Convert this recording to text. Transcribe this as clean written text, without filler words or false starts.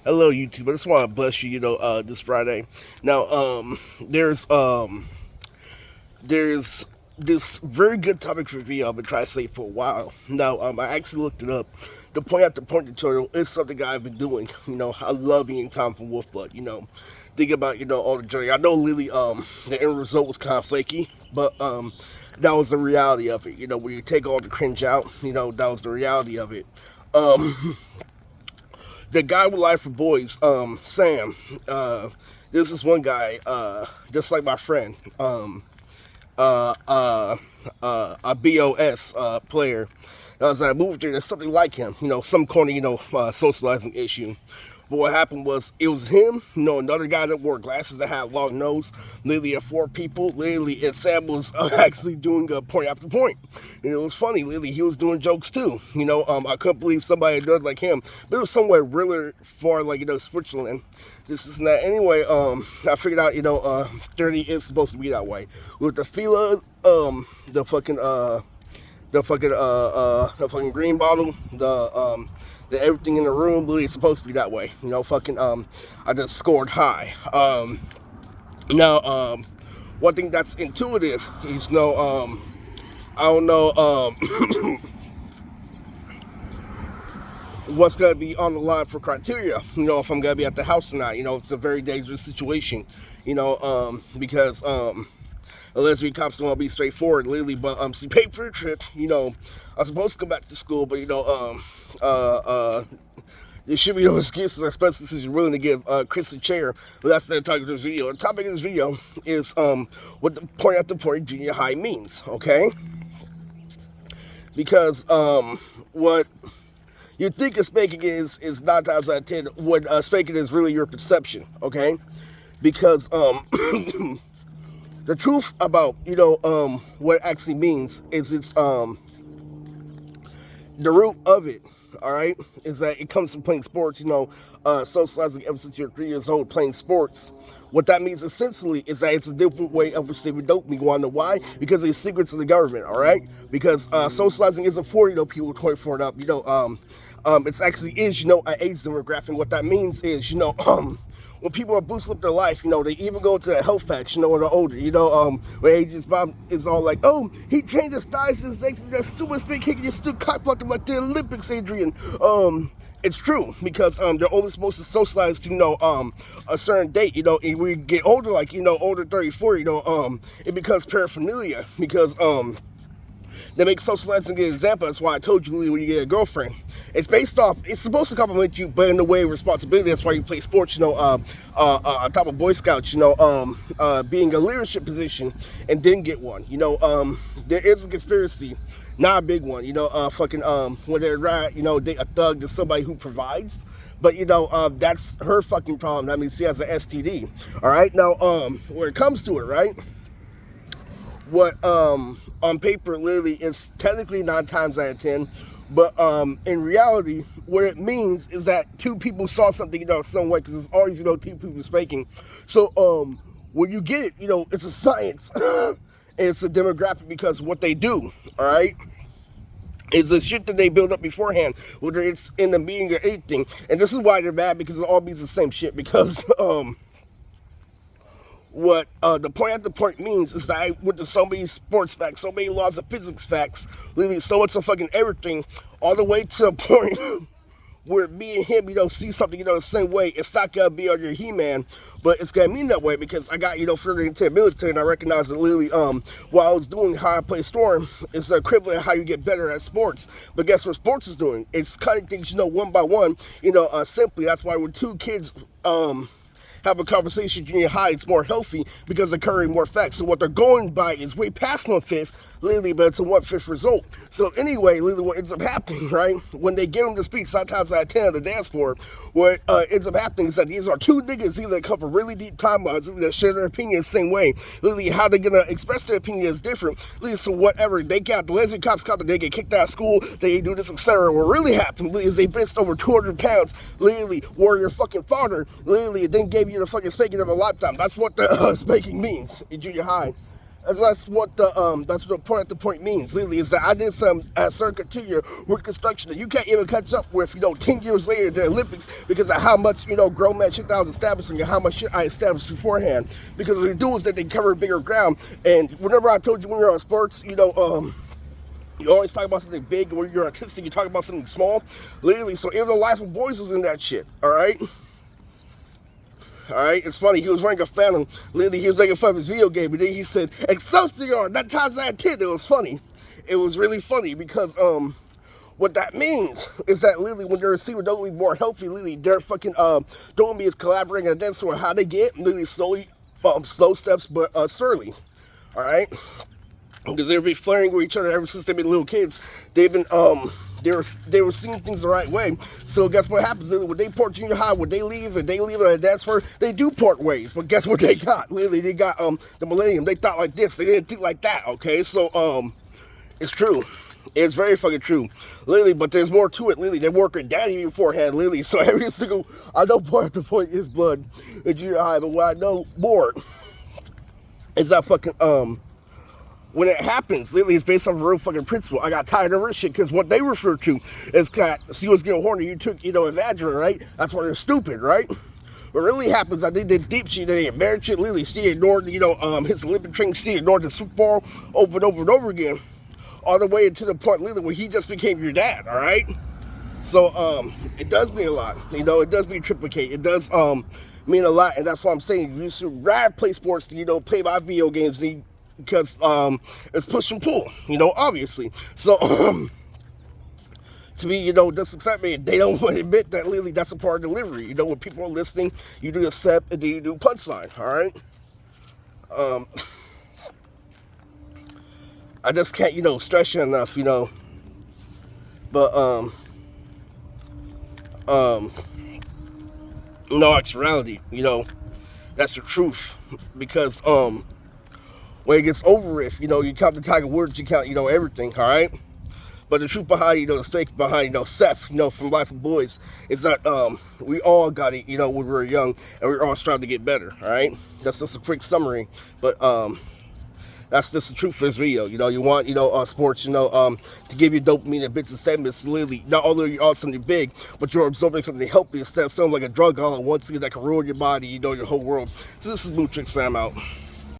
Hello, YouTube. I just want to bless you, this Friday. Now, there's this very good topic for me I've been trying to say for a while. Now, I actually looked it up. The point after point tutorial is something I've been doing. I love being Tom from Wolfblood. Think about, all the journey. I know Lily, the end result was kind of flaky, but, that was the reality of it. When you take all the cringe out, that was the reality of it. Um, the guy with Life for Boys, Sam. This is one guy, just like my friend, uh, uh, a BOS player. As I moved there, there's something like him, some corny, socializing issue. But what happened was it was him, another guy that wore glasses that had a long nose. Literally, at four people. Literally, and Sam was actually doing a point after point. And it was funny. Literally, he was doing jokes too. I couldn't believe somebody had done it like him. But it was somewhere really far, like Switzerland. This is not anyway. I figured out, 30 is supposed to be that way with the Fila, the fucking green bottle, the everything in the room. Really, it's supposed to be that way. I just scored high. Now, one thing that's intuitive is I don't know, what's gonna be on the line for criteria. If I'm gonna be at the house or not. It's a very dangerous situation. Because the lesbian cops don't want to be straightforward, literally. But she paid for the trip. I was supposed to come back to school, but there should be no excuses, especially since you're willing to give Chris a chair. But that's the topic of this video. The topic of this video is what the point after point junior high means. Okay, because what you think a spanking is 9 times out of 10. What spanking is really your perception. Okay, because the truth about what it actually means is it's the root of it, all right, is that it comes from playing sports, socializing ever since you're 3 years old, playing sports. What that means essentially is that it's a different way of receiving dopamine. You want to know why? Because of the secrets of the government, all right? Because socializing isn't for, people 24 and up, it's actually is, an age demographic. What that means is, when people are boosting up their life, they even go to the health facts, when they're older, when Adrian's mom is all like, oh, he trained his thighs since next to that super spin kick and you still cock blocked him like the Olympics, Adrian. It's true because they're only supposed to socialize to a certain date. And when you get older, like older 34, it becomes paraphernalia because that makes socializing an example. That's why I told you when you get a girlfriend. It's based off, it's supposed to compliment you, but in the way of responsibility. That's why you play sports, on top of Boy Scouts, being a leadership position and didn't get one. There is a conspiracy, not a big one, when they're right, they a thug to somebody who provides. But that's her fucking problem. I mean, she has an STD. All right, now when it comes to it, right? What on paper literally is technically 9 times out of 10, but in reality, what it means is that two people saw something some way because it's always two people speaking. So when you get it, it's a science, and it's a demographic because what they do, all right. It's the shit that they build up beforehand, whether it's in the meeting or anything, and this is why they're bad because it all means the same shit. Because what the point at the point means is that with so many sports facts, so many laws of physics facts, literally so much of fucking everything, all the way to a point where me and him, see something, the same way. It's not gonna be on your He-Man, but it's gonna mean that way because I got, further into the military and I recognize that literally, while I was doing how I play Storm, it's the equivalent of how you get better at sports. But guess what sports is doing? It's cutting things, one by one, simply. That's why when two kids, have a conversation junior high, it's more healthy because they're carrying more facts. So what they're going by is way past 1/5, literally, but it's a 1/5 result. So anyway, literally what ends up happening, right, when they give them to speak 9 times out of 10 on the dance floor, what ends up happening is that these are two niggas either that come from really deep timelines, that share their opinion the same way. Literally, how they're gonna express their opinion is different. Literally, so whatever, they got, the lesbian cops caught, they get kicked out of school, they do this, etc. What really happened is they benched over 200 pounds, literally, were your fucking father, literally, then gave you the fucking spanking of a lifetime. That's what the spanking means in junior high. That's what the point means. Literally, is that I did some circuit to your work construction that you can't even catch up with. 10 years later, the Olympics, because of how much grown man shit that I was establishing and how much shit I established beforehand. Because what they do is that they cover bigger ground. And whenever I told you when you're on sports, you always talk about something big. When you're artistic, you talk about something small. Literally, so even the Life of Boys was in that shit. All right. Alright, it's funny, he was wearing a Phantom. Literally, he was making fun of his video game, and then he said, Excelsior, that times that 10. It was funny. It was really funny because, what that means is that literally when their receiver don't be more healthy, literally their fucking, don't be as collaborating and that's sort of how they get, literally slowly, slow steps, but, surely. Alright? Because they've been flirting with each other ever since they've been little kids. They've been, they were seeing things the right way. So guess what happens? When they port junior high, when they leave and they leave at a dance floor, they do port ways. But guess what they got? Literally, they got the millennium. They thought like this. They didn't think like that. Okay, so it's true. It's very fucking true. Literally, but there's more to it. Literally, they work with daddy beforehand. Literally, so every single I know part of the point is blood in junior high, but what I know more is that fucking when it happens, literally, it's based off a real fucking principle. I got tired of this shit because what they refer to is she was getting horny, you took, Evagrin, right? That's why they're stupid, right? What really happens, they did deep shit, they did married shit. Literally, she ignored, his Olympic training, she ignored the Super Bowl over and over and over again, all the way to the point, literally, where he just became your dad, all right? So, it does mean a lot, it does mean triplicate, it does, mean a lot, and that's why I'm saying you should rather play sports than, play by video games, because it's push and pull, obviously. So to me, just accept me. They don't want to admit that literally that's a part of delivery. When people are listening, you do accept and then you do punchline. All right. I just can't, stress you enough, But no actuality, that's the truth. Because when it gets over with, you count the Tiger Woods, you count, everything, all right? But the truth behind, the stake behind, Seth, from Life of Boys, is that we all got it, when we were young, and we were all striving to get better, all right? That's just a quick summary, but that's just the truth for this video. You want, sports, to give you dopamine and bits and stamina. Literally, not only are you on something big, but you're absorbing something healthy instead of something like a drug all at once that can ruin your body, your whole world. So this is Blue Trick Sam out.